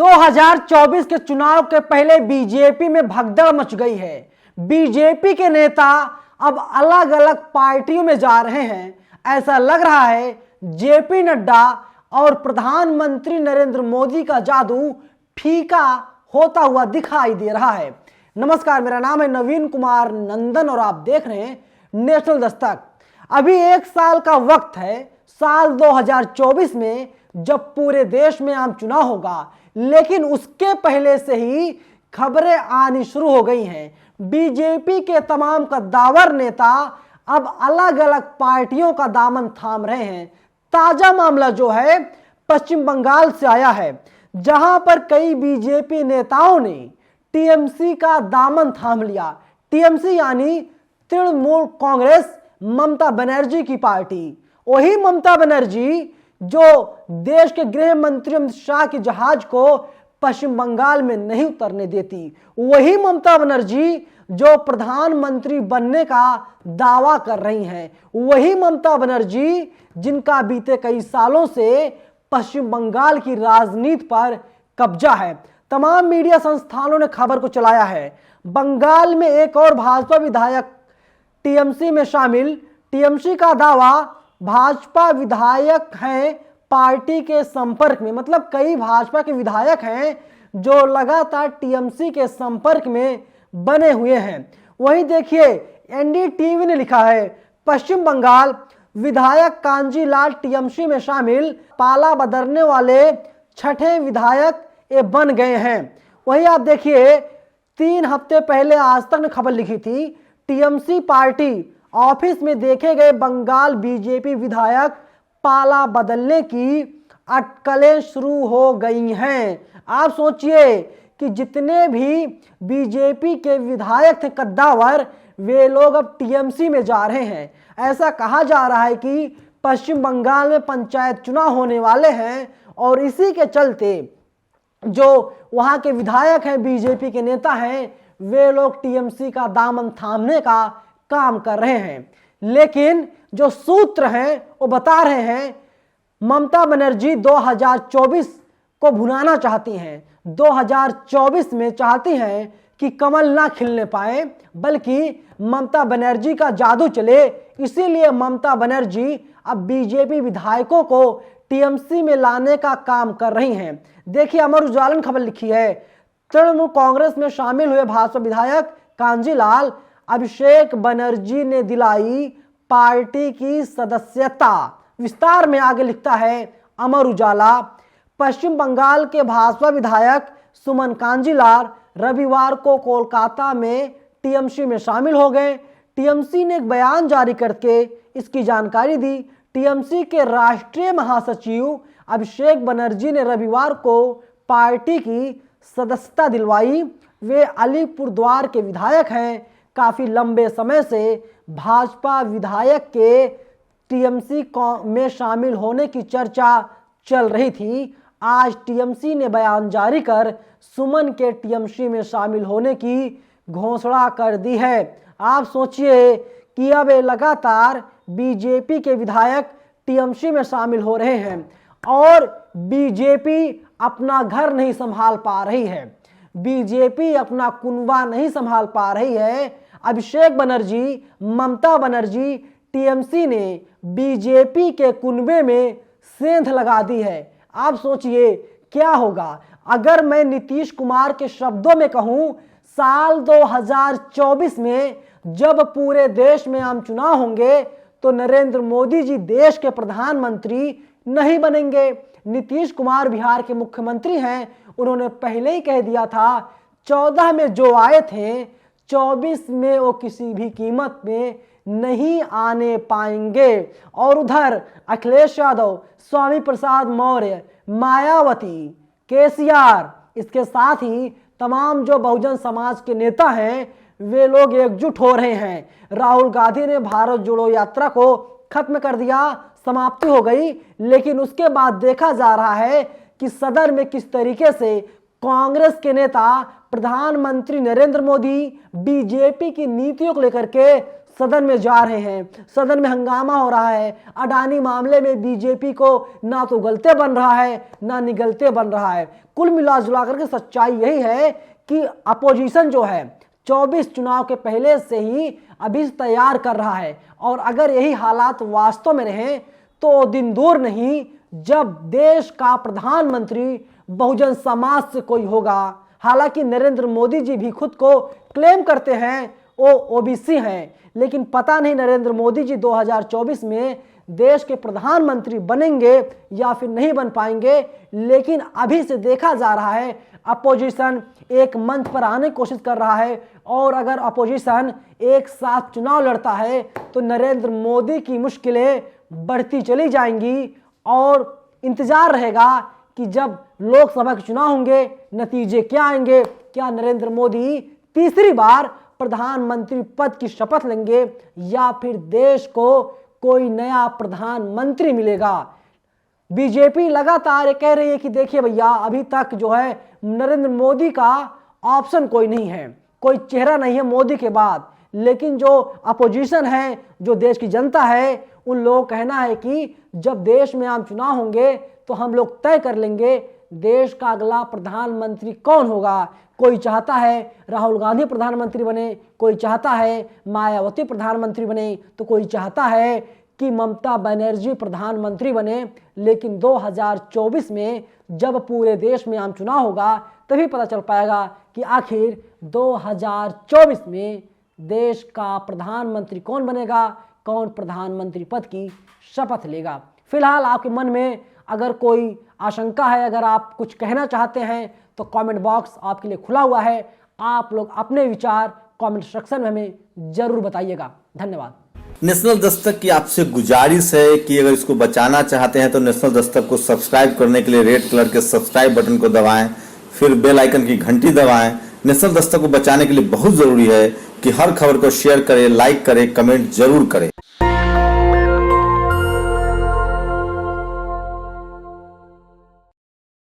2024 के चुनाव के पहले बीजेपी में भगदड़ मच गई है। बीजेपी के नेता अब अलग अलग पार्टियों में जा रहे हैं। ऐसा लग रहा है जेपी नड्डा और प्रधानमंत्री नरेंद्र मोदी का जादू फीका होता हुआ दिखाई दे रहा है। नमस्कार, मेरा नाम है नवीन कुमार नंदन और आप देख रहे हैं नेशनल दस्तक। अभी एक साल का वक्त है, साल 2024 में जब पूरे देश में आम चुनाव होगा, लेकिन उसके पहले से ही खबरें आनी शुरू हो गई हैं। बीजेपी के तमाम कद्दावर नेता अब अलग अलग पार्टियों का दामन थाम रहे हैं। ताजा मामला जो है पश्चिम बंगाल से आया है, जहां पर कई बीजेपी नेताओं ने टीएमसी का दामन थाम लिया। टीएमसी यानी तृणमूल कांग्रेस, ममता बनर्जी की पार्टी। वही ममता बनर्जी जो देश के गृह मंत्री अमित शाह के जहाज को पश्चिम बंगाल में नहीं उतरने देती। वही ममता बनर्जी जो प्रधानमंत्री बनने का दावा कर रही हैं। वही ममता बनर्जी जिनका बीते कई सालों से पश्चिम बंगाल की राजनीति पर कब्जा है। तमाम मीडिया संस्थानों ने खबर को चलाया है। बंगाल में एक और भाजपा विधायक टीएमसी में शामिल। टीएमसी का दावा भाजपा विधायक हैं पार्टी के संपर्क में, मतलब कई भाजपा के विधायक हैं जो लगातार टीएमसी के संपर्क में बने हुए हैं। वहीं देखिए एनडीटीवी ने लिखा है, पश्चिम बंगाल विधायक कांजीलाल टीएमसी में शामिल, पाला बदलने वाले छठे विधायक ये बन गए हैं। वहीं आप देखिए 3 हफ्ते पहले आज तक ने खबर लिखी थी, टीएमसी पार्टी ऑफिस में देखे गए बंगाल बीजेपी विधायक पाला बदलने की अटकलें शुरू हो गई हैं। आप सोचिए कि जितने भी बीजेपी के विधायक थे कद्दावर, वे लोग अब टीएमसी में जा रहे हैं। ऐसा कहा जा रहा है कि पश्चिम बंगाल में पंचायत चुनाव होने वाले हैं और इसी के चलते जो वहां के विधायक हैं, बीजेपी के नेता हैं, वे लोग टीएमसी का दामन थामने का काम कर रहे हैं। लेकिन जो सूत्र हैं वो बता रहे हैं ममता बनर्जी 2024 को भुनाना चाहती हैं। 2024 में चाहती हैं कि कमल ना खिलने पाए, बल्कि ममता बनर्जी का जादू चले। इसीलिए ममता बनर्जी अब बीजेपी विधायकों को टीएमसी में लाने का काम कर रही हैं। देखिए अमर उजाला ने खबर लिखी है, तृणमूल कांग्रेस में शामिल हुए भाजपा विधायक कांजीलाल अभिषेक बनर्जी ने दिलाई पार्टी की सदस्यता। विस्तार में आगे लिखता है अमर उजाला, पश्चिम बंगाल के भाजपा विधायक सुमन कांजीलाल रविवार को कोलकाता में टीएमसी में शामिल हो गए। टीएमसी ने एक बयान जारी करके इसकी जानकारी दी। टीएमसी के राष्ट्रीय महासचिव अभिषेक बनर्जी ने रविवार को पार्टी की सदस्यता दिलवाई। वे अलीपुरद्वार के विधायक हैं। काफी लंबे समय से भाजपा विधायक के टीएमसी में शामिल होने की चर्चा चल रही थी। आज टीएमसी ने बयान जारी कर सुमन के टीएमसी में शामिल होने की घोषणा कर दी है। आप सोचिए कि अब लगातार बीजेपी के विधायक टीएमसी में शामिल हो रहे हैं और बीजेपी अपना घर नहीं संभाल पा रही है। बीजेपी अपना कुनबा नहीं संभाल पा रही है। अभिषेक बनर्जी, ममता बनर्जी, टीएमसी ने बीजेपी के कुनबे में सेंध लगा दी है। आप सोचिए क्या होगा अगर मैं नीतीश कुमार के शब्दों में कहूं, साल 2024 में जब पूरे देश में आम चुनाव होंगे तो नरेंद्र मोदी जी देश के प्रधानमंत्री नहीं बनेंगे। नीतीश कुमार बिहार के मुख्यमंत्री हैं। उन्होंने पहले ही कह दिया था 14 में जो आए थे 24 में वो किसी भी कीमत में नहीं आने पाएंगे। और उधर अखिलेश यादव, स्वामी प्रसाद मौर्य, मायावती, केसीआर, इसके साथ ही तमाम जो बहुजन समाज के नेता हैं वे लोग एकजुट हो रहे हैं। राहुल गांधी ने भारत जोड़ो यात्रा को खत्म कर दिया, समाप्ति हो गई। लेकिन उसके बाद देखा जा रहा है कि सदन में किस तरीके से कांग्रेस के नेता प्रधानमंत्री नरेंद्र मोदी बीजेपी की नीतियों को लेकर के सदन में जा रहे हैं, सदन में हंगामा हो रहा है। अडानी मामले में बीजेपी को ना तो गलते बन रहा है ना निगलते बन रहा है। कुल मिला जुला करके सच्चाई यही है कि अपोजिशन जो है 24 चुनाव के पहले से ही अभी तैयार कर रहा है, और अगर यही हालात वास्तव में रहे तो दिन दूर नहीं जब देश का प्रधानमंत्री बहुजन समाज से कोई होगा। हालांकि नरेंद्र मोदी जी भी खुद को क्लेम करते हैं वो ओबीसी हैं, लेकिन पता नहीं नरेंद्र मोदी जी 2024 में देश के प्रधानमंत्री बनेंगे या फिर नहीं बन पाएंगे। लेकिन अभी से देखा जा रहा है अपोजिशन एक मंच पर आने की कोशिश कर रहा है, और अगर अपोजिशन एक साथ चुनाव लड़ता है तो नरेंद्र मोदी की मुश्किलें बढ़ती चली जाएंगी। और इंतजार रहेगा कि जब लोकसभा के चुनाव होंगे नतीजे क्या आएंगे। क्या नरेंद्र मोदी तीसरी बार प्रधानमंत्री पद की शपथ लेंगे या फिर देश को कोई नया प्रधानमंत्री मिलेगा। बीजेपी लगातार ये कह रही है कि देखिए भैया अभी तक जो है नरेंद्र मोदी का ऑप्शन कोई नहीं है, कोई चेहरा नहीं है मोदी के बाद। लेकिन जो अपोजिशन है, जो देश की जनता है, उन लोगों का कहना है कि जब देश में आम चुनाव होंगे तो हम लोग तय कर लेंगे देश का अगला प्रधानमंत्री कौन होगा। कोई चाहता है राहुल गांधी प्रधानमंत्री बने, कोई चाहता है मायावती प्रधानमंत्री बने, तो कोई चाहता है कि ममता बनर्जी प्रधानमंत्री बने। लेकिन 2024 में जब पूरे देश में आम चुनाव होगा तभी पता चल पाएगा कि आखिर 2024 में देश का प्रधानमंत्री कौन बनेगा, कौन प्रधानमंत्री पद की शपथ लेगा। फिलहाल आपके मन में अगर कोई आशंका है, अगर आप कुछ कहना चाहते हैं तो कमेंट बॉक्स आपके लिए खुला हुआ है। आप लोग अपने विचार कमेंट सेक्शन में हमें जरूर बताइएगा। धन्यवाद। नेशनल दस्तक की आपसे गुजारिश है कि अगर इसको बचाना चाहते हैं तो नेशनल दस्तक को सब्सक्राइब करने के लिए रेड कलर के सब्सक्राइब बटन को दबाएं, फिर बेल आइकन की घंटी दबाएं। नेशनल दस्तक को बचाने के लिए बहुत जरूरी है कि हर खबर को शेयर करें, लाइक करें, कमेंट जरूर करें।